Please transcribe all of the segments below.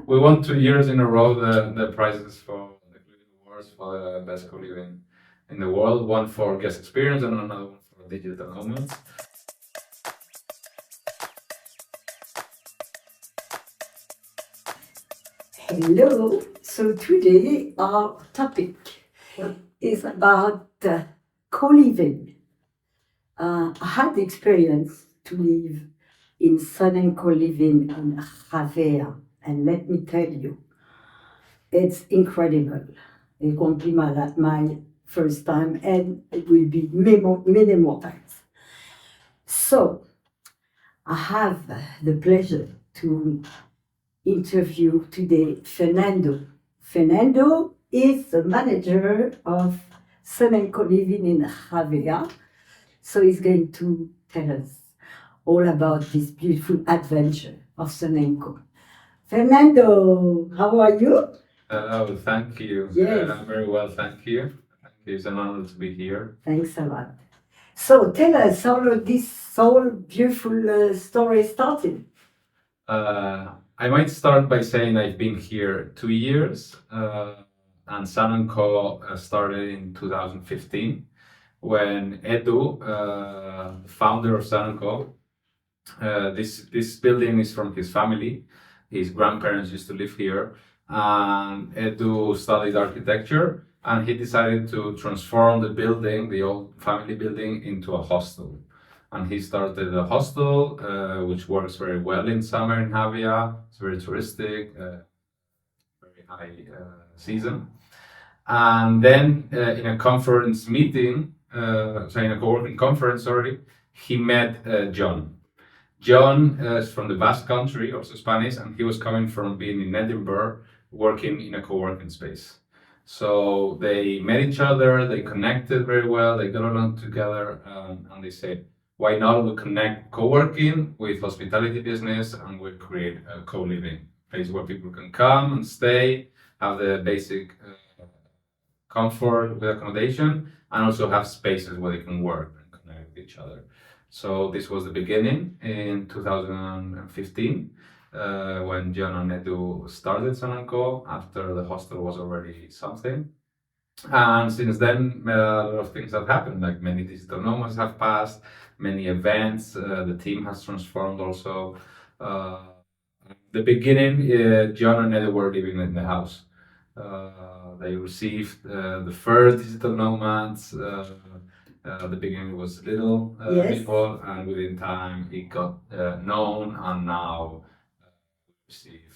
we won 2 years in a row the prizes for the Coliving Awards for the best co-living in the world. One for guest experience and another one for digital nomads. Hello. So today our topic is about co-living. I had the experience to live in SUN and CoLiving in Javea, and let me tell you, it's incredible. It won't be my first time, and it will be many more times. So I have the pleasure to interview today Fernando. Fernando is the manager of SUN and CoLiving in Javea. So he's going to tell us all about this beautiful adventure of SUN and Co. Fernando, how are you? Hello, thank you. Yes. I'm very well, thank you. It's an honor to be here. Thanks a lot. So tell us how this whole beautiful story started. I might start by saying I've been here 2 years, and SUN and Co started in 2015 when Edu, the founder of SUN and Co, this building is from his family. His grandparents used to live here, and Edu studied architecture, and he decided to transform the building, the old family building, into a hostel. And he started a hostel, which works very well in summer in Javea. It's very touristic, very high season. And then in a conference meeting, in a co-working conference, he met John. John is from the Basque Country, also Spanish, and he was coming from being in Edinburgh, working in a co-working space. So they met each other, they connected very well, they got along together, and they said, why not we connect co-working with hospitality business and we create a co-living place where people can come and stay, have the basic comfort with accommodation, and also have spaces where they can work and connect with each other. So this was the beginning in 2015 when John and Edu started SUN and Co after the hostel was already something. And since then, a lot of things have happened, like many digital nomads have passed, many events, the team has transformed also. The beginning, John and Edu were living in the house. They received the first digital nomads. The beginning was little Yes. people, and within time it got known, and now we receive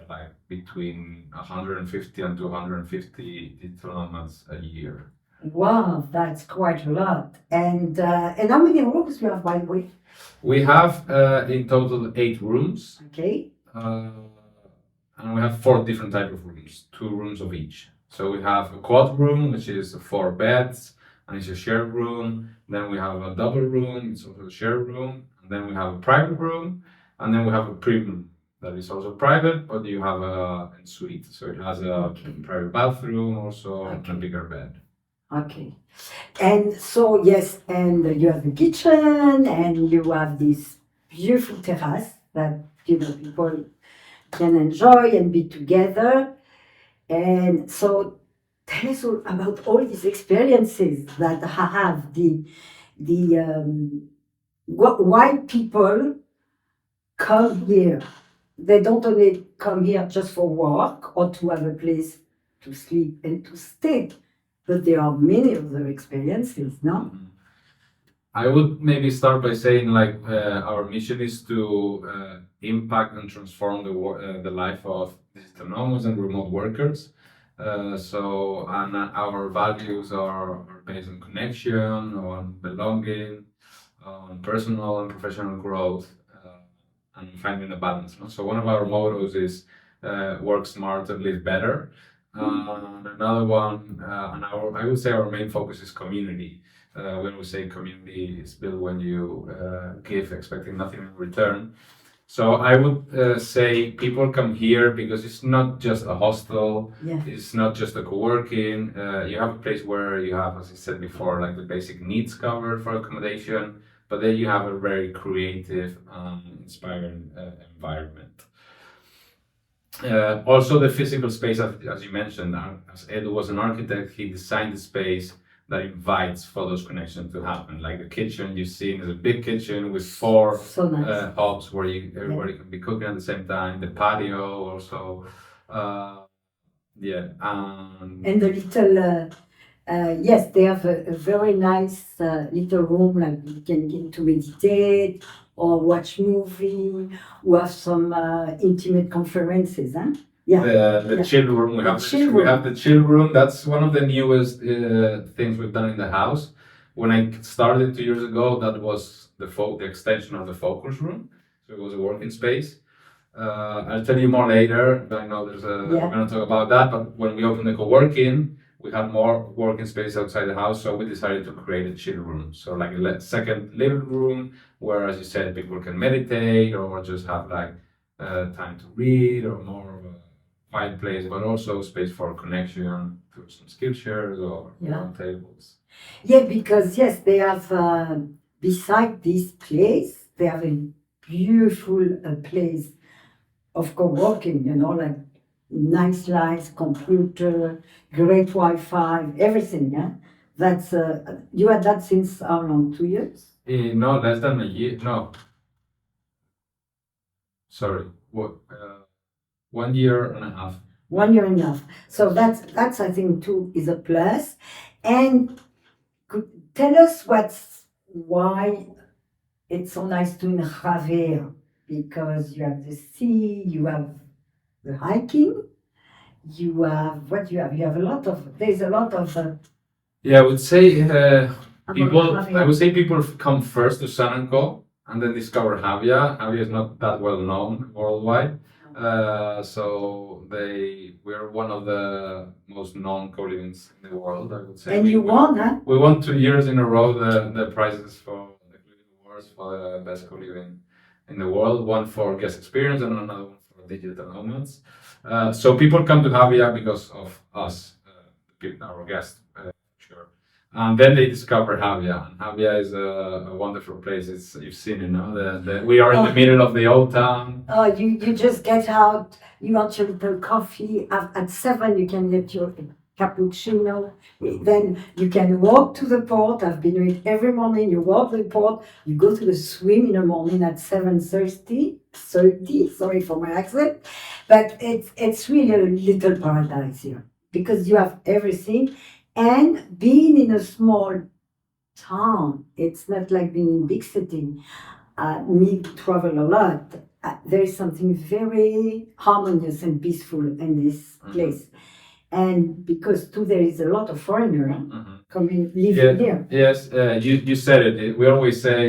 like between 150 and 250 digital nomads a year. Wow, that's quite a lot. And how many rooms do you have, by the way? We have in total 8 rooms. Okay. And we have 4 different types of rooms, 2 rooms of each. So we have a quad room, which is 4 beds, and it's a shared room. Then we have a double room, it's also a shared room. And then we have a private room, and then we have a premium that is also private, but you have a suite. So it has a private bathroom also, and a bigger bed. Okay. And so, yes, and you have the kitchen, and you have this beautiful terrace that, people can enjoy and be together. And so tell us all about all these experiences that have why people come here. They don't only come here just for work or to have a place to sleep and to stay, but there are many other experiences, no? I would maybe start by saying our mission is to impact and transform the life of digital nomads and remote workers. And our values are based on connection, on belonging, on personal and professional growth, and finding a balance. So one of our mottos is work smart and live better. And another one, I would say our main focus is community. When we say community, it's built when you give expecting nothing in return. So I would say people come here because it's not just a hostel, it's not just a co-working. You have a place where you have, as I said before, like the basic needs covered for accommodation, but then you have a very creative, inspiring environment. Also, the physical space, as you mentioned, as Edu was an architect, he designed the space that invites for those connections to happen. Like the kitchen you've seen is a big kitchen with four So nice. hubs where everybody can be cooking at the same time. The patio also, yeah, And the little, yes, they have a very nice little room, like you can get to meditate or watch movie, or have some intimate conferences, huh? Yeah. the Yeah. chill room. The chill room. We have the chill room. That's one of the newest things we've done in the house. When I started 2 years ago, that was the extension of the focus room. So it was a working space. I'll tell you more later. I know we're going to talk about that. But when we opened the co-working, we had more working space outside the house, so we decided to create a chill room. So like a second living room, where, as you said, people can meditate or just have like time to read, or more of a quiet place, but also space for connection through some skill shares or round tables. Yeah, because yes, they have beside this place, they have a beautiful place of co-working. You know, like nice lights, computer, great Wi-Fi, everything. Yeah, that's you had that since how long? 2 years? No, less than a year. No, sorry. What? 1 year and a half. 1 year and a half. So that's I think too is a plus. And tell us why it's so nice to in Javea, because you have the sea, you have the hiking, you have what you have. You have a lot of. There's a lot of. Yeah, I would say People. I would say people come first to SUN and Co, and then discover Javea. Javea is not that well known worldwide. So we're one of the most known co-livings in the world, I would say. And you won, huh? We won 2 years in a row the prizes for the Coliving Awards for the best co-living in the world. One for guest experience and another one for digital nomads. So people come to Javea because of us, our guests, sure. And then they discover Javea, and Javea is a wonderful place. You've seen it, no? We are in the middle of the old town. Oh, you just get out. You want your little coffee. At 7, you can get your cappuccino. Then you can walk to the port. I've been doing it every morning. You walk to the port. You go to the swim in the morning at 7:30. Sorry for my accent, but it's really a little paradise here because you have everything. And being in a small town, it's not like being in big city. Me travel a lot. There is something very harmonious and peaceful in this place. And because too, there is a lot of foreigner coming living here. Yes, you said it. We always say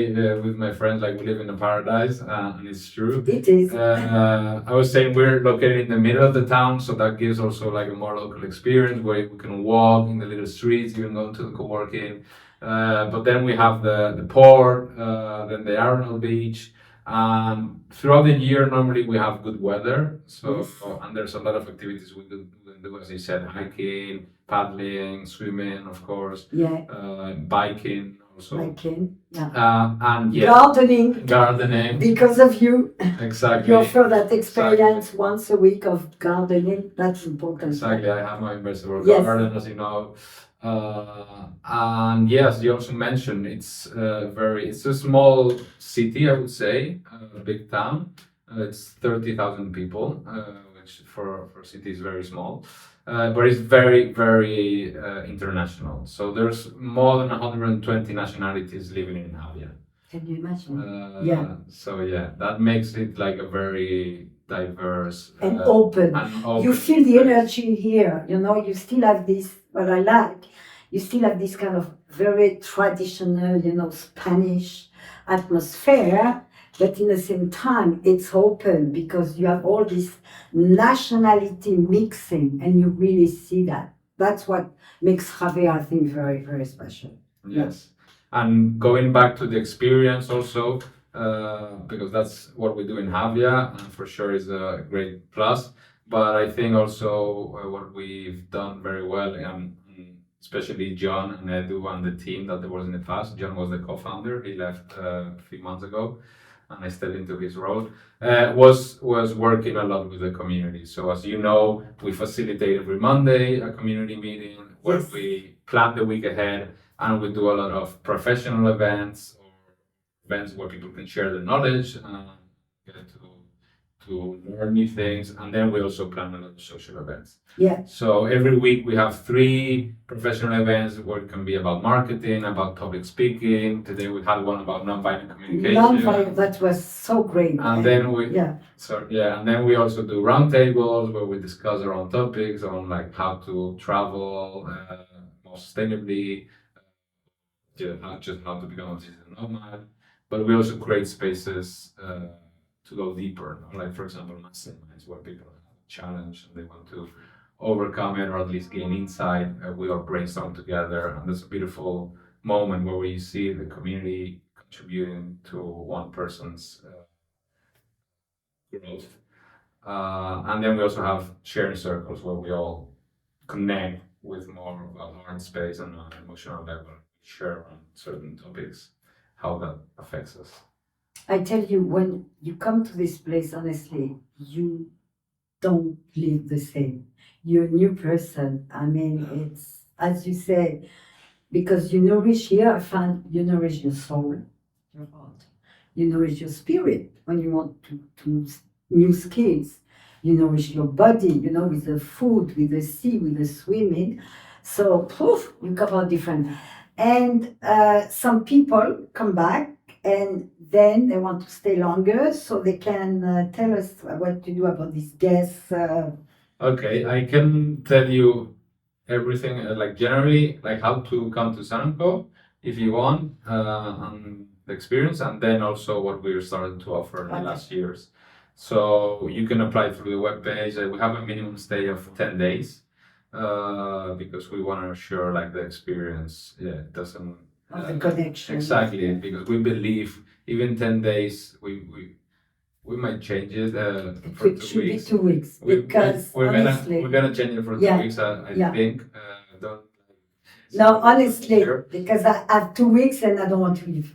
with my friends, like, we live in a paradise, and it's true. It is. I was saying we're located in the middle of the town, so that gives also like a more local experience where we can walk in the little streets, even going to the co-working. But then we have the port, then the Arnold Beach. Throughout the year, normally we have good weather, so and there's a lot of activities we can do, as you said, hiking, paddling, swimming, of course, biking also, and gardening. Because of you, exactly. You offer that experience once a week of gardening. That's important. Exactly, I have my vegetable garden, as you know. And yes, you also mentioned it's a small city, I would say, a big town. It's 30,000 people, which for a city is very small, but it's very, very international. So there's more than 120 nationalities living in Javea. Can you imagine? So that makes it like a very diverse and open. You feel the energy here. You know, you still have this. What I like, you still have this kind of very traditional, Spanish atmosphere, but in the same time, it's open because you have all this nationality mixing, and you really see that. That's what makes Javea, I think, very, very special. Yes. And going back to the experience also, because that's what we do in Javea, and for sure is a great plus. But I think also what we've done very well, especially John and Edu and the team that there was in the past. John was the co-founder. He left a few months ago. and I stepped into his role, was working a lot with the community. So as you know, we facilitate every Monday a community meeting where Yes. we plan the week ahead, and we do a lot of professional events or events where people can share their knowledge and get to learn new things. And then we also plan a lot of social events. Yeah. So every week we have 3 professional events where it can be about marketing, about public speaking. Today we had one about non-violent communication. Non-violent, that was so great. And then we Yeah. and then we also do roundtables where we discuss our own topics on like how to travel more sustainably, not just how to become a digital nomad, but we also create spaces to go deeper. Like for example, masterminds where people have a challenge and they want to overcome it or at least gain insight. We all brainstorm together, and there's a beautiful moment where we see the community contributing to one person's growth. And then we also have sharing circles where we all connect with more of a heart space and an emotional level, share on certain topics, how that affects us. I tell you, when you come to this place, honestly, you don't live the same. You're a new person. I mean, it's, as you say, because you nourish here, I find you nourish your soul, your heart, you nourish your spirit when you want to new skills. You nourish your body, you know, with the food, with the sea, with the swimming. So, poof, you come out different. And some people come back and then they want to stay longer, so they can tell us what to do about these guests. Okay, I can tell you everything, like generally, like how to come to SUN and Co if you want, and the experience, and then also what we're starting to offer in the Okay. last years. So you can apply through the webpage. We have a minimum stay of 10 days because we want to ensure like the experience, doesn't Of the connection. exactly, because we believe even 10 days we might change it for It 2 should be weeks. 2 weeks because honestly, We're gonna change it for 2 Yeah, weeks. I yeah. think. Don't. no, honestly, Sure. because I have 2 weeks and I don't want to leave.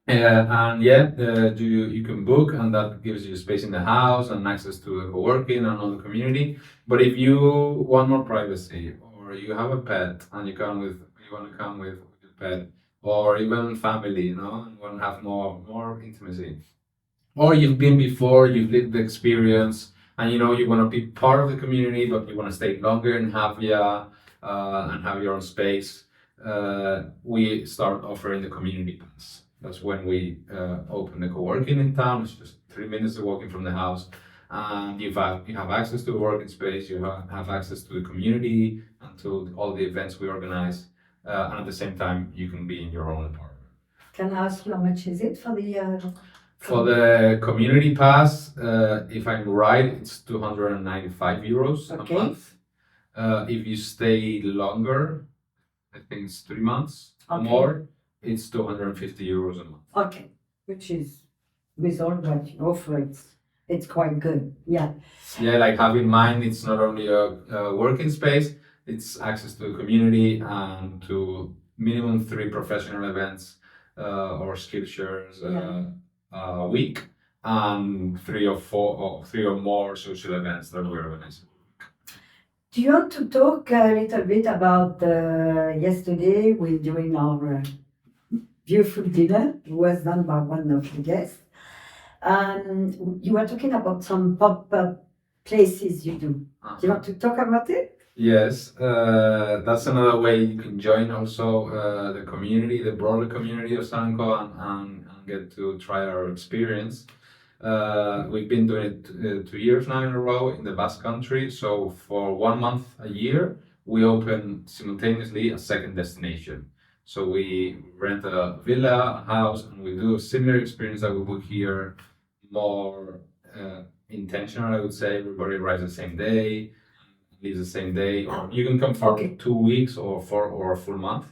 And you can book, and that gives you space in the house and access to the co-working and all the community. But if you want more privacy, or you have a pet and you want to come with your pet, or even family, and want to have more intimacy, or you've been before, you've lived the experience, and you want to be part of the community, but you want to stay longer in Javea and have your own space, we start offering the community pass. That's when we open the co-working in town. It's just 3 minutes of walking from the house, and you have access to a working space. You have access to the community and to all the events we organize, and at the same time, you can be in your own apartment. Can I ask you how much is it for the? For the community pass, if I'm right, it's 295 euros Okay. a month. If you stay longer, I think it's 3 months or Okay. more, it's 250 euros a month. Okay, which is with all that you offer, it's quite good. Yeah. Yeah, like have in mind, it's not only a working space, it's access to the community and to minimum 3 professional events or skill shares a week, and 3 or 4 or 3 or more social events that we're organizing. Do you want to talk a little bit about yesterday during our beautiful dinner? It was done by one of the guests. You were talking about some pop-up places you do. Do you want to talk about it? Yes, that's another way you can join also the community, the broader community of SUN and Co, and get to try our experience. We've been doing it 2 years now in a row in the Basque Country. So for 1 month a year, we open simultaneously a second destination. So we rent a villa, a house, and we do a similar experience that we book here, more intentional, I would say. Everybody arrives the same day, leaves the same day, or you can come for Okay. 2 weeks or a full month.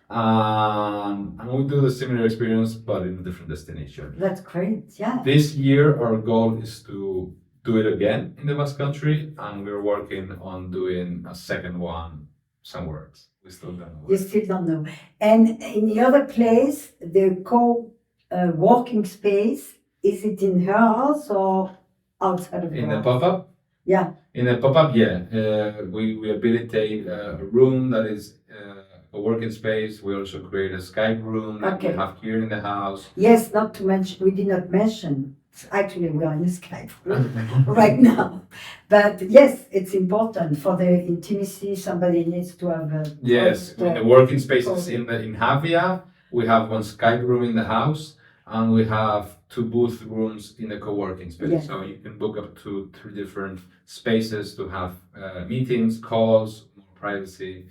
And we do the similar experience, but in a different destination. That's great, yeah. This year, our goal is to do it again in the Basque Country, and we're working on doing a second one somewhere else. we still don't know. You still don't know. And in the other place, the co-working space, is it in her house or outside of In her the house? pop-up? Yeah. In the pop-up, yeah. We habilitate a room that is a working space. We also create a Skype room that Okay. we have here in the house. Yes, not to mention, we did not mention, actually we are in a Skype room right now. But yes, it's important for the intimacy, somebody needs to have a... Yes, in the working spaces in Javea, we have one Skype room in the house, and we have 2 booth rooms in the co-working space. Yeah. So you can book up to 3 different spaces to have meetings, calls, more privacy.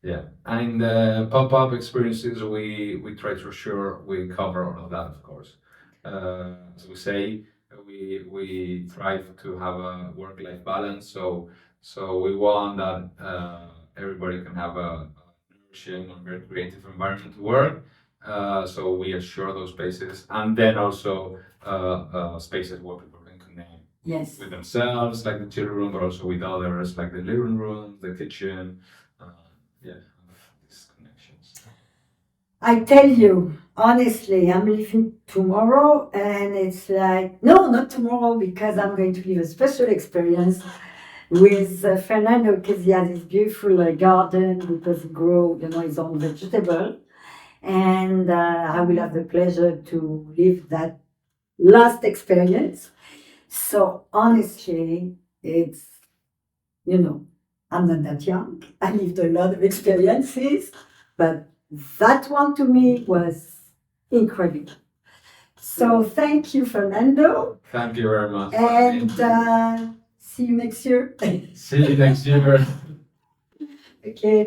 Yeah, and in the pop-up experiences, we try to ensure we cover all of that, of course. As we say, we strive to have a work-life balance. So we want that everybody can have a nourishing and very creative environment to work. So we assure those spaces, and then also spaces where people can connect Yes. with themselves, like the children room, but also with others, like the living room, the kitchen. Yeah, these connections. I tell you, honestly, I'm leaving tomorrow and it's like, no, not tomorrow because I'm going to live a special experience with Fernando because he has this beautiful garden because he grows, his own vegetable. And I will have the pleasure to live that last experience. So honestly, it's, I'm not that young. I lived a lot of experiences, but that one to me was incredible. So thank you, Fernando. Thank you very much. And see you next year. See you next year. Okay.